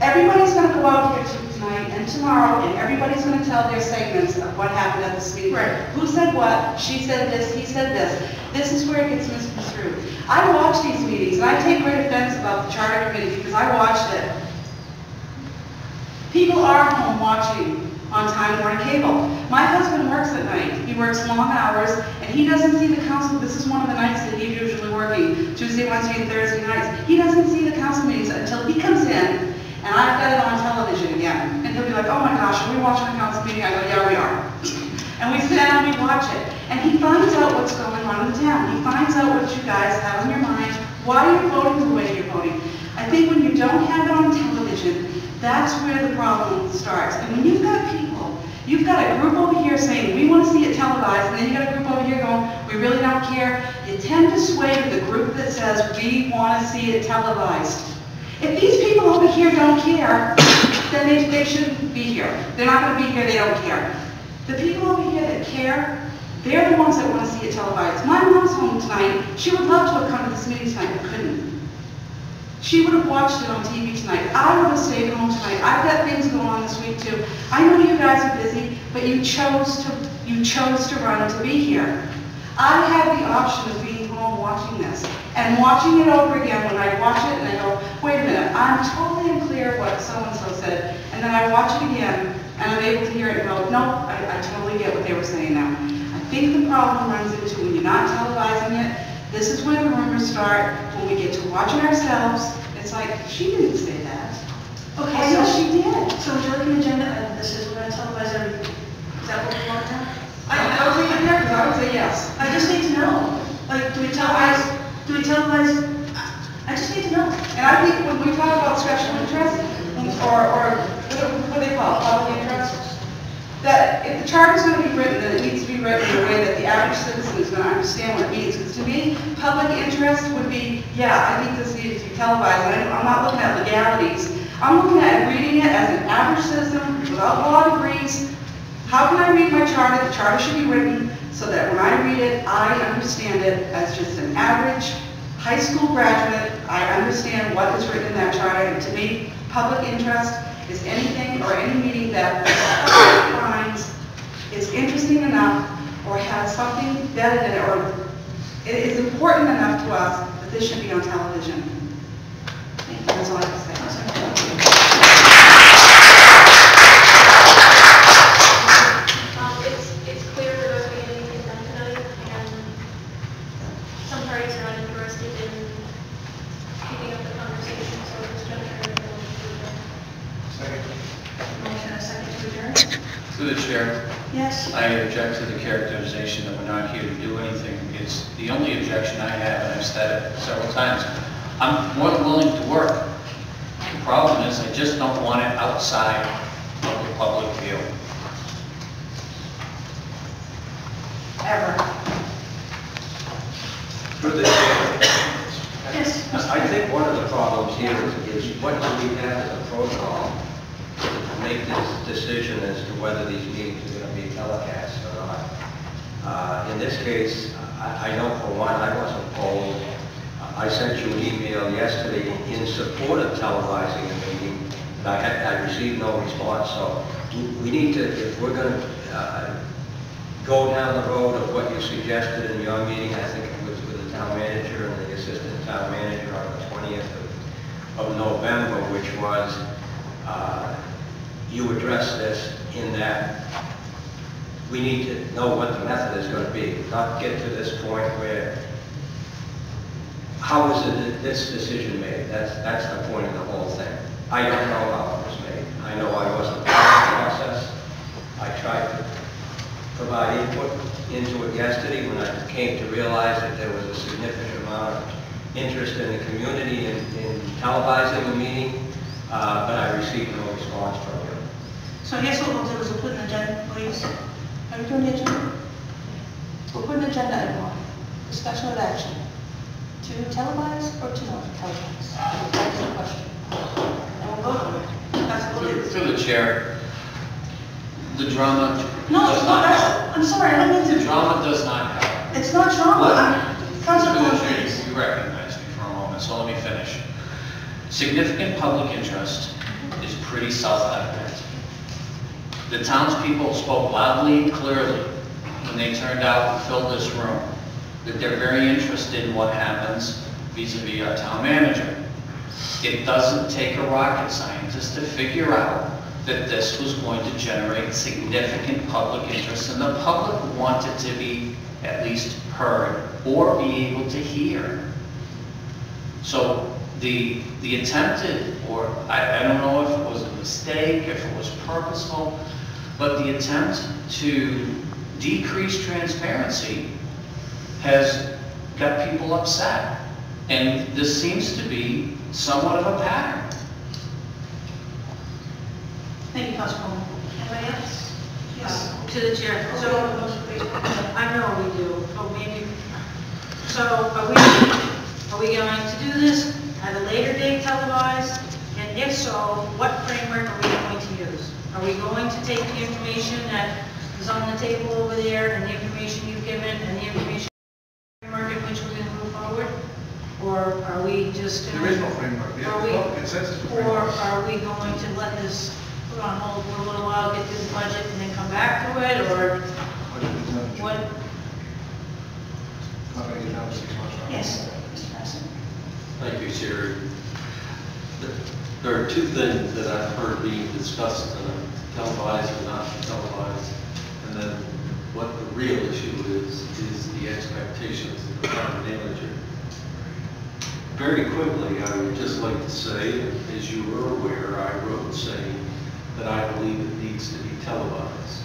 Everybody's going to go out here tonight and tomorrow, and everybody's going to tell their segments of what happened at this meeting. Right. Who said what? She said this, he said this. This is where it gets misconstrued. I watch these meetings, and I take great offense about the charter committee because I watched it. People are home watching on Time Warner Cable. My husband works at night. He works long hours, and he doesn't see the council. This is one of the nights that he's usually working, Tuesday, Wednesday, and Thursday nights. He doesn't see the council meetings until he comes in, and I've got it on television again. And he'll be like, oh my gosh, are we watching a council meeting? I go, yeah, we are. And we sit down and we watch it. And he finds out what's going on in the town. He finds out what you guys have on your mind, why you're voting the way you're voting. I think when you don't have it on television, that's where the problem starts. And when you've got people, you've got a group over here saying, we want to see it televised, and then you've got a group over here going, we really don't care. You tend to sway to the group that says, we want to see it televised. If these people over here don't care, then they shouldn't be here. They're not going to be here, they don't care. The people over here that care, they're the ones that want to see it televised. My mom's home tonight. She would love to have come to this meeting tonight, but couldn't. She would have watched it on TV tonight. I would have stayed home tonight. I've got things going on this week too. I know you guys are busy, but you chose to run to be here. I have the option of being home watching this and watching it over again when I watch it and I go, wait a minute, I'm totally unclear what so-and-so said, and then I watch it again and I'm able to hear it and go, no, I totally get what they were saying now. I think the problem runs into when you're not televising it. This is where the rumors start. When we get to watch it ourselves, it's like, she didn't say that. Okay, Oh, yes, she did. So would you like an agenda item that says we're going to televise everything? Is that what we want to do? I would leave it there because I would say yes. I just need to know. Like, do we televise? I just need to know. And I think when we talk about special interest, or what do they call it, public interest, that if the charter is going to be written, then it needs to be written in a way that the average citizen is going to understand what it means. Because to me, public interest would be, yeah, I think this needs to be televised. I'm not looking at legalities. I'm looking at reading it as an average citizen without law degrees. How can I read my charter? The charter should be written so that when I read it, I understand it as just an average high school graduate. I understand what is written in that charter. And to me, public interest is anything or any meeting that finds is interesting enough or has something embedded in it or it is important enough to us that this should be on television. That's all I have to say. It's clear there doesn't be anything done tonight, and some parties are uninterested in keeping up the conversation, so this juncture, Second. Motion and a second to adjourn? Through the chair, Yes. I object to the characterization that we're not here to do anything. It's the only objection I have, and I've said it several times. I'm more than willing to work. The problem is I just don't want it outside of the public view. Ever. Through the chair. Yes. I think one of the problems here is what do we have as a protocol to make this decision as to whether these meetings are going to be telecast or not. In this case, I know for one, I wasn't polled. I sent you an email yesterday in support of televising the meeting, and I received no response. So we need to, if we're going to go down the road of what you suggested in your meeting, I think it was with the town manager and the assistant town manager on the 20th of November, which was you address this in that we need to know what the method is going to be, not get to this point where how was this decision made? That's the point of the whole thing. I don't know how it was made. I know I wasn't part of the process. I tried to provide input into it yesterday when I came to realize that there was a significant amount of interest in the community in televising the meeting, but I received no response from you. So I guess what we'll do is we'll put an agenda, please. Are we doing the agenda? We'll put an agenda item on. Discussion of action. To televise or to not televise? That's the question. And we'll vote on it. That's what we'll do. Through the chair, the drama No, does not help. I'm sorry, I don't mean The to. drama does not help. It's not drama. Councilor Through the Paul, chair, please. you recognize me for a moment, so let me finish. Significant public interest 3 South Avenue. The townspeople spoke loudly and clearly when they turned out and filled this room, that they're very interested in what happens vis-a-vis our town manager. It doesn't take a rocket scientist to figure out that this was going to generate significant public interest, and the public wanted to be at least heard or be able to hear. So the attempted, or I don't know if it was a mistake, if it was purposeful, but the attempt to decrease transparency has got people upset. And this seems to be somewhat of a pattern. Thank you, Councilwoman. Anybody else? Yes. To the chair. So, I know we do, but maybe, so are we going to do this at a later date televised? And if so, what framework are we going to use? Are we going to take the information that is on the table over there and the information you've given and the information framework in which we're going to move forward? Or are we just going to... There is no framework, Are we, no consensus or framework. are we going to let this put on hold for a little while, get through the budget, and then come back to it, or what? Not gonna get down to 6 months. right? Yes, Mr. President. Thank you, Sherry. There are 2 things that I've heard being discussed, televised or not televised, and then what the real issue is the expectations of the town manager. Very quickly, I would just like to say, as you were aware, I wrote saying that I believe it needs to be televised.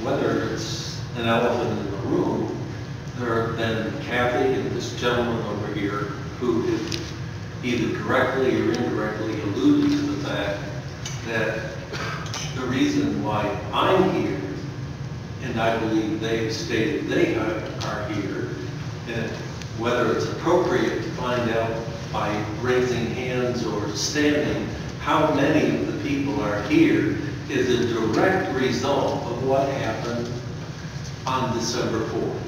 Whether it's an elephant in the room, there have been Kathy and this gentleman over here who have either directly or indirectly alluded to the fact that the reason why I'm here, and I believe they've stated they are here, and whether it's appropriate to find out by raising hands or standing how many of the people are here is a direct result of what happened on December 4th.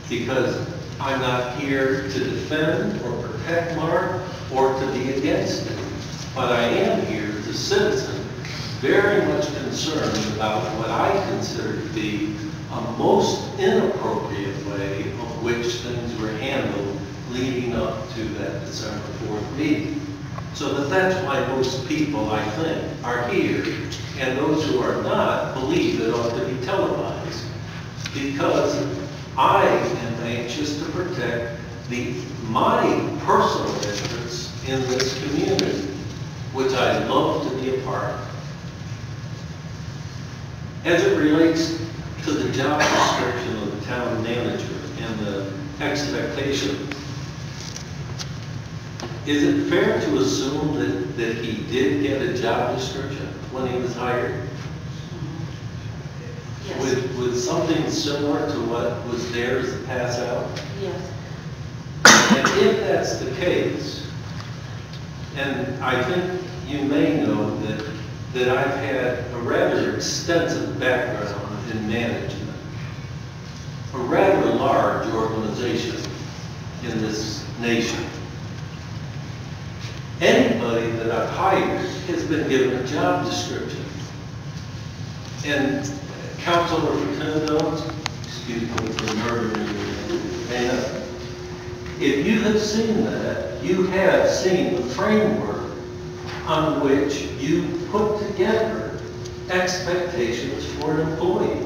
Because I'm not here to defend or protect Mark or to be against him, but I am here as a citizen very much concerned about what I consider to be a most inappropriate way of which things were handled leading up to that December 4th meeting. So that's why most people, I think, are here, and those who are not believe it ought to be televised. Because I am anxious to protect my personal interests in this community, which I love to be a part of. As it relates to the job description of the town manager and the expectations, is it fair to assume that he did get a job description when he was hired? Yes. With something similar to what was there as a pass out? Yes. And if that's the case, and I think you may know that I've had a rather extensive background in management, a rather large organization in this nation. Anybody that I've hired has been given a job description. And Councilor Rotundo, excuse me for murdering you, and if you have seen that, you have seen the framework on which you put together expectations for an employee.